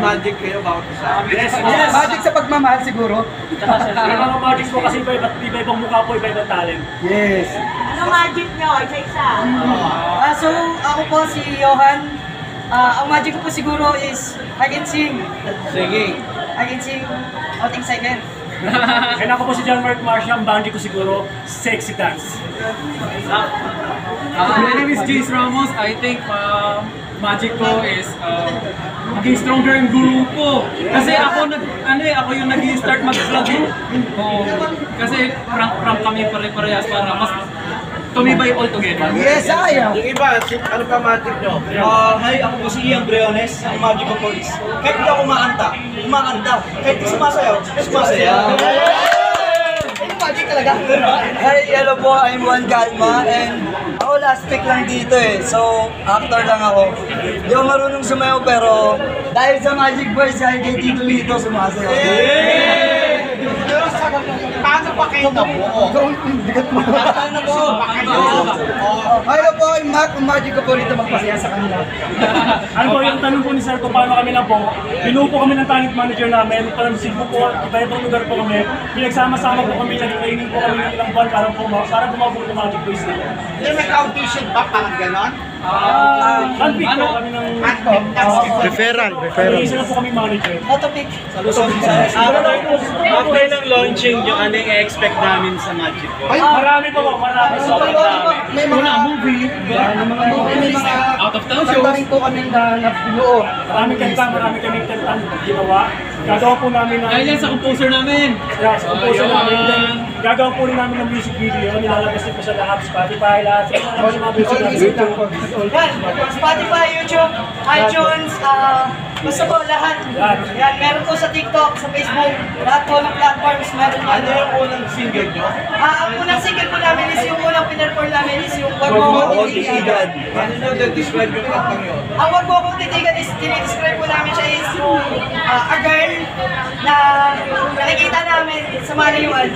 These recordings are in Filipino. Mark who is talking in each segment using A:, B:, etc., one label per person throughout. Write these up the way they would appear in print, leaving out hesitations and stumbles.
A: magic kayo bawat isa.
B: Yes,
C: Magic sa pagmamahal siguro.
B: Yung mga magics mo kasi iba-ibang mukha po, iba-ibang talent.
C: Yes.
D: Ano magic nyo? Isa-isa.
E: So, ako po si Johan. Ang magic ko po siguro is I can sing.
A: Sige.
E: I can sing all things I can.
B: And ako po si John Mark Marcia, ang bandi ko siguro, sexy dance.
F: My name is Jace Ramos. I think magic ko is maging stronger yung grupo. Kasi ako yung nag-start mag-vlog eh. Kasi prank kami pare-parehas para mas tumibay all together.
C: Yes, ayaw.
A: Yung iba, ano pa magic nyo?
G: Hi, ako po si Ian Breones. Ang magic ko po is, kahit hindi ako umakanta. Kahit di sumasayaw, sumasayaw.
E: Yung magic talaga.
C: Hi, hello po. I'm Juan Calma and ako last pick lang dito eh. So, actor lang ako. Hindi ako marunong sumayaw pero dahil sa Magic Boys, dahil kay Tito Lito, sumasayaw.
A: Paano pa kayo nabuo?
C: Ano po? Hello po, I'm Mac. Ang magic ko po rito magpasaya sa kanila.
B: Ano po, yung tanong po ni Sir kung paano kami na po, binuo po kami ng talent manager namin, parang siguro po, iba-ibang lugar po kami, pinagsama-sama po kami, nag-training po kami ng ilang buwan para bumabog ng Magic Boys na.
A: Yung may audition ba? Parang ganon?
B: Handpick po kami ng...
A: Referral.
B: Isa na po kami manager.
E: Autopic.
G: After ng launching, yung ano yung expect namin sa Magic ko?
B: Marami po, marami. Sobrang dami.
C: May mga movie, may mga
F: Out of town
C: kanta
F: shows.
C: rin po kami na nabuo.
B: Maraming kanta, marami kaming kanta ginawa. Gagawa po namin ng...
F: Dahil yan sa composer namin.
B: Yeah, sa composer namin. Then, gagawa po rin namin ng music video. Nilalabas din po sa lahat, Spotify, lahat. Sa mga music namin.
E: Yan, Spotify, YouTube, iTunes, basta po lahat. Yan, meron po sa TikTok, sa Facebook, lahat po ng platforms meron po.
A: Ano yung unang single nyo?
E: Ang unang single po namin is yung unang pinerform namin is yung Wag Mo Akong Titigan.
A: Ano nyo describe yung kantang yun?
E: Ang Wag Mo Akong Titigan is, dinidescribe po namin siya is a girl na nakikita namin sa malayuan.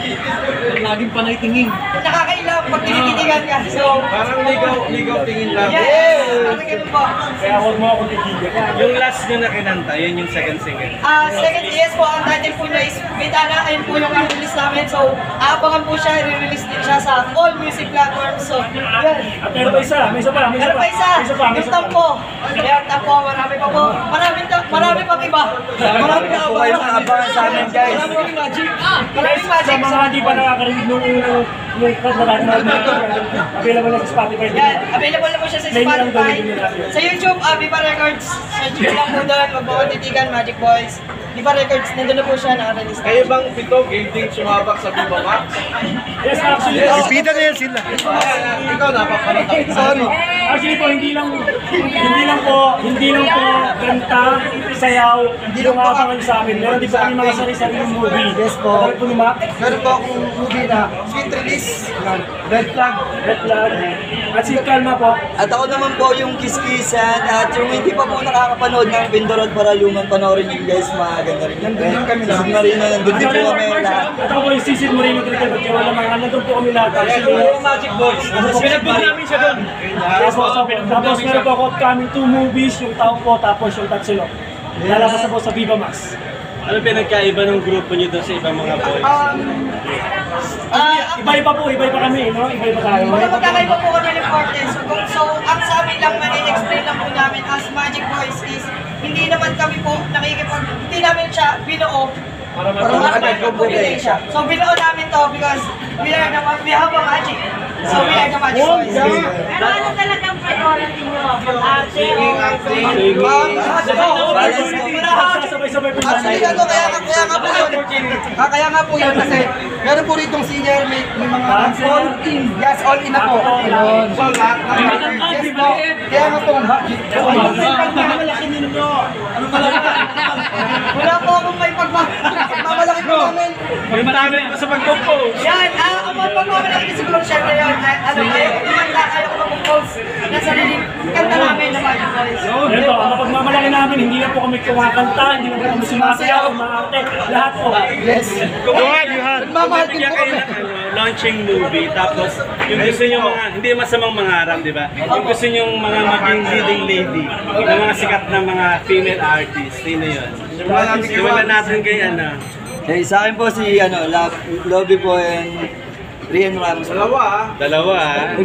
F: Laging panay tingin.
E: Nakakailang pag tinititigan ka. So,
A: Parang ligaw tingin lang.
E: yes! Parang ganun po.
B: Kaya huwag mo akong titigil.
G: Yung last nyo na kinanta, yun yung second single.
E: Second, yes po, ang title po niya is Vitana, ayun po yung release namin. So, aabangan po siya, i-release din siya sa all music platforms. So, yan.
B: At meron pa isa, may isa pa.
E: Meron pa isa, yung tampo. Yan, tampo, marami pa po. Marami pang iba. Marami pa
C: Po kayo maabangan sa amin guys.
E: Maraming magic.
B: Guys,
E: Maraming
B: sa
E: magic.
B: mga hindi pa nakakarinig nung unang available na sa Spotify.
E: Yan, available na po siya sa
B: Play nyo lang
E: Spotify.
B: doon, yun lang.
E: Sa YouTube, Viva Records. Search nyo lang po doon, Wag Mo Akong Titigan, Magic Boys. Viva Records, nandun na po siya, naka-release na.
A: Kayo bang pito gilding sumabak sa Viva Max?
B: Yes, actually.
C: Repeated na yan sila.
A: Ikaw napapanood ako.
C: Sorry.
B: Actually po, hindi lang po kanta, sayaw, hindi lang maabangan sa amin. Meron din po kami mga sari-sariling movie.
C: Yes po.
B: Meron po ni Mac,
C: Meron po akong movie na Sweet Release, Red Flag.
B: Red Flag, at si Kalma po.
C: At ako naman po yung Kiskisan at yung hindi pa po nakakapanood ng Pindorot Paraluman, panoorin nyo guys, maganda rin. Nandun din kami lahat. Marina, nandun din po kami lahat.
B: At ako po yung Sisid Moreno Cricket at Kiwala mga nandun po kami lahat.
G: Yung Magic Boys. Pinag-book namin siya doon.
B: Yes po, tapos meron po ako upcoming 2 movies, yung Taong Po, tapos yung Tatsilo. Lalabas na po sa Viva Max.
G: Ano pinagkaiba ng grupo nyo doon sa ibang mga boys?
B: Iba-iba po, iba-iba kami, no? Iba-iba tayo.
E: Mga magkakaiba po kami ng importance. So, ang sa amin lang, explain lang po namin as Magic Boys is, hindi naman kami po hindi namin siya binuo para makapag-compilate siya. So, binuo namin to because we have a magic. So, we are the Magic Boys.
D: Pero ano talagang priority nyo? Arte o...
B: Sabay-sabay po
C: Actually, ano, kaya nga po yun kasi meron po ritong singer, may mga all in. Yes, all in na po. Ayun.
A: So lahat ng
C: Yes po. Kaya nga po ang magic.
E: Wala po akong may
C: Mamalaki po namin.
G: May marami pa sa pag-compose.
E: Yan, ang mga pagmamalaki siguro syempre yun. Ayaw ko mag-compose. nasa lilim kanta namin na Magic Boys.
B: Ito, ang mapagmamalaki namin, hindi na po kami kumakanta, hindi na po kami sumasayaw, umaarte, lahat po.
C: Yes.
H: Yuhan.
C: Nagmamahal din po kami.
H: Launching movie, tapos yung gusto nyo mga, hindi masamang mangarap, di ba? Yung gusto nyo mga maging leading lady, yung mga sikat na mga female artist, sino yun? Simulan natin kay ano.
C: Okay, sa akin po si Lobby po and Rian Ramos.
A: Dalawa
H: Dalawa ah.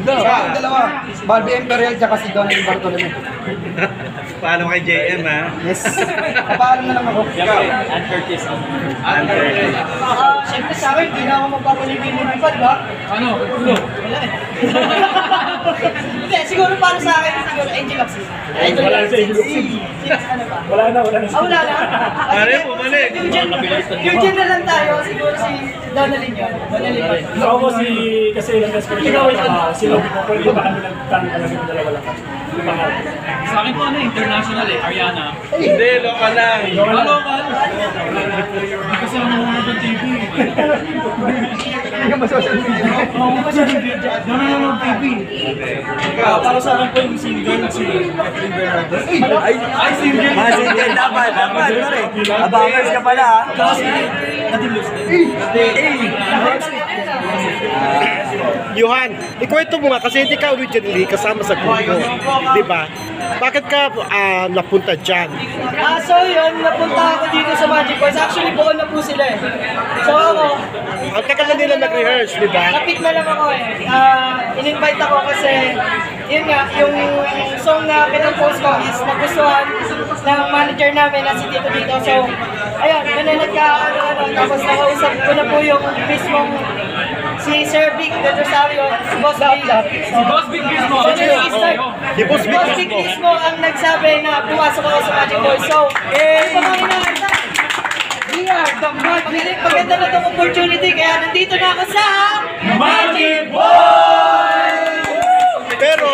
C: Dalawa. Barbie Imperial tsaka si Donald Bartolome.
H: Paano kay JM ah?
C: Yes. Papaalam na lang ako.
E: Siyempre sa akin, hindi na ako magpapalibin-libin pa, di ba?
F: Ano?
E: Wala eh. Hindi, siguro para sa akin, siguro Angel Axis.
B: Wala na sa Angel Axis.
E: Ano ba?
B: Wala na.
E: Wala na.
H: Pare, bumalik.
E: Eugene na lang tayo, siguro si Donalyn yun. Donalyn pa.
B: Ako po kasi ilang beses ko si Lobby po, pero hindi pa kami nagtanong talaga yung dalawa lang. Hindi pa nga.
F: Sa akin po ano, international eh, Ariana.
H: Hindi, local lang.
F: Ano ka? Hindi kasi ako nanonood ng TV.
C: Hindi ka masosal media.
F: Oo, kasi nanonood TV.
G: Para sa akin po yung single si Catherine Bernardo.
C: Ay, single. Single dapat. Abangers ka pala ha.
G: Kasi natin lose.
H: Yuhan, ikwento mo nga kasi hindi ka originally kasama sa grupo, di ba? Bakit ka napunta dyan?
E: So yun, napunta ako dito sa Magic Boys. Actually, buo na po sila eh. So ako,
H: Ang tagal na nila nag-rehearse, di ba?
E: napit na lang ako eh. In-invite ako kasi, yun nga, yung song na pinapost ko is nagustuhan ng manager namin na si Tito Dito. So, ayun, ganun nagka-ano, tapos nakausap ko na po yung mismong si Sir Vic de Rosario, si Boss Big.
F: Si Boss Big mismo.
E: So, nag-start.
H: Si Boss Big
E: Boss Big
H: mismo.
E: mismo ang nagsabi na pumasok ako sa Magic Boys. So, ito mga inaanta. We are the Magic. Maganda na itong opportunity, kaya nandito na ako sa
B: Magic
H: Pero,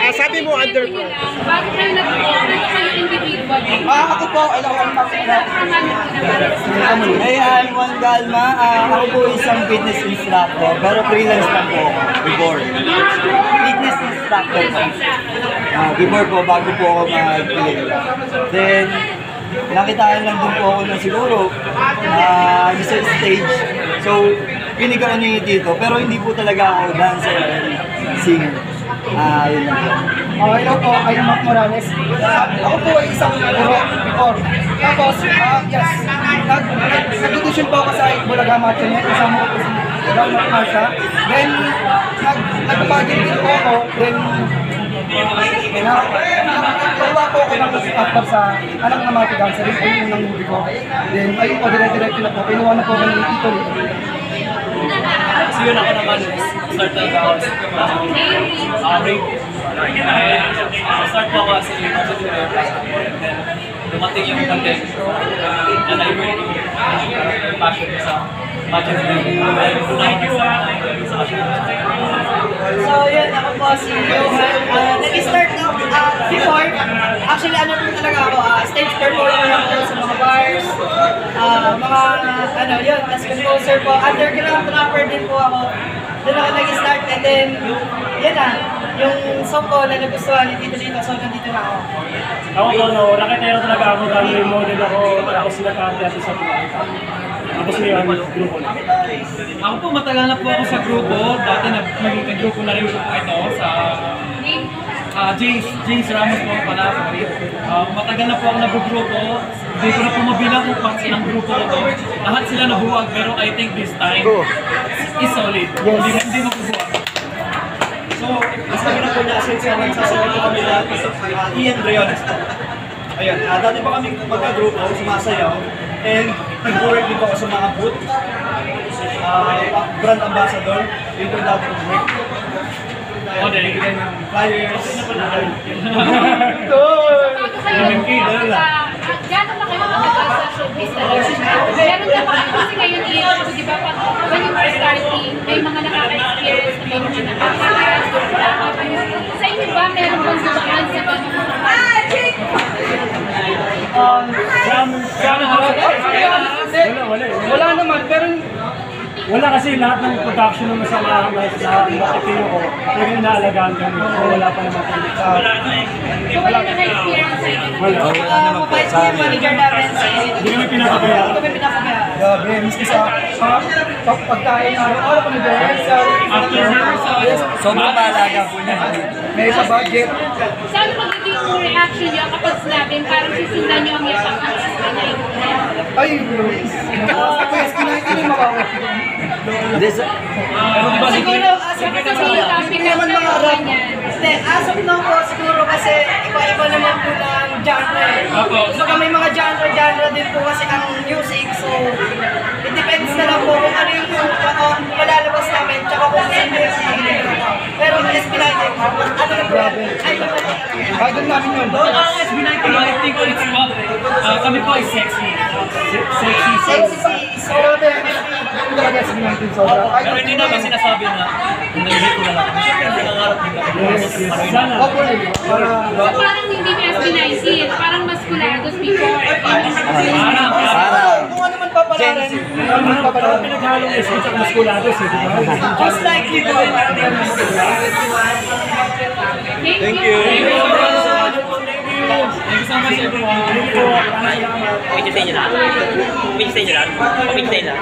I: Guys,
H: sabi mo under
I: nyo lang, bago kayo kayo individual.
C: Ako po, alam ko ang Hey, I'm Juan Galma. Ako po isang fitness instructor, pero freelance lang po ako before. Fitness instructor po. Before po, bago po ako mag-pelikula. Then, nakitaan lang din po ako na siguro sa stage. So, pinigaw niyo dito, pero hindi po talaga ako dancer and singer. Yun lang po.
J: Hello po, I'm Mac Morales. Ako po ay isang guro before. Tapos, yes, nag-audition po ako sa Bulaga Matching. Kasama ko po si Ronald Marsha. Then, nag-pageant din po ako. Then, nagawa po ako ng actor sa Anak na Mati Dancer. Ayun yung unang movie ko. Then, ayun po, dire-direct na po. Pinuha na po kami ni Tito.
F: So yun ako naman, start talaga ako sa rape. Start po ako as a music director. Then dumating yung pandemic. And I really passion ko sa magic
E: So yun, ako po si Johan. Nag-start na before. Actually, ano po talaga ako, stage performer ako sa mga bars, mga ano yun, as composer po. Underground rapper din po ako. Doon ako nag-start and then, yun na, yung song ko na nagustuhan ni Tito Dito, so nandito na ako.
B: Ako po, raketero talaga ako, dahil model ako sila ka-artista sa pinakita. Tapos ngayon, grupo na.
F: Ako po, matagal na po ako sa grupo. Dati naging grupo na rin po ito sa James Ramos po pala. Matagal na po ako nag-grupo. Hindi ko na po mabilang kung pang silang grupo ko to. Lahat sila nabuwag, pero I think this time is solid. Hindi mabubuwag.
G: So, basta na po niya since sasagot ko kami lahat Ian Briones po. Ayan, dati pa kami magka-grupo, sumasayaw. And nag-work din po ako sa mga booth. Brand ambassador. Yun po yung dati kong work.
F: O, dahil
G: And flyers.
I: Gano'n ba kayo matagal sa showbiz talaga? Meron ka pa kasi ngayon issue, di ba? When you were starting, may mga nakaka-experience na may mga nakaka-experience. Sa inyo ba, meron bang dumaan sa ganun?
J: Wala naman, pero
B: Wala kasi lahat ng production ng nasa mga nakikita ko, talagang inaalagaan kami. So wala pa naman kami.
I: So wala na na-experience sa inyo.
B: Wala.
E: Mabait po yung manager namin.
B: Hindi kami pinapabaya.
E: Hindi kami pinapagaya.
J: Grabe, miski sa pagkain araw-araw pa nag-rehearsal.
F: After rehearsal,
C: Sobrang mahalaga po niya.
J: May sa budget.
I: Saan magiging yung reaction niyo kapag sinabing parang sisundan niyo ang yapak ng SB19?
J: Ay, SB19 yung makawa.
E: Siguro,
I: Kasi naman mga ganyan.
E: as of now po, siguro kasi iba-iba naman po ng genre. Saka may mga genre din po kasi ang music. So, it depends na lang po kung ano yung malalabas namin. Tsaka kung sino yung music. Pero SB19, ano na po yan?
J: Idol namin yun.
F: ang SB19, I think it's pop. Kami po ay sexy.
E: Sexy. So,
J: Grabe, yung talaga SB19 sobra.
F: Pero hindi namin sinasabi na nag-hit ko na lang. Siyempre, nangangarap din kami.
B: Sana.
J: Hopefully, para
I: So parang hindi may SB19, parang mas Culados before.
E: kung ano man papalaran,
B: Parang pinaghalong SB at Musculados eh. di ba?
E: most likely po.
I: Thank you.
F: Thank you so much. Thank you so much, everyone.
B: Thank you po. Maraming salamat.
K: Pag-stay nyo lang. Pag-stay nyo lang. Pag-stay lang.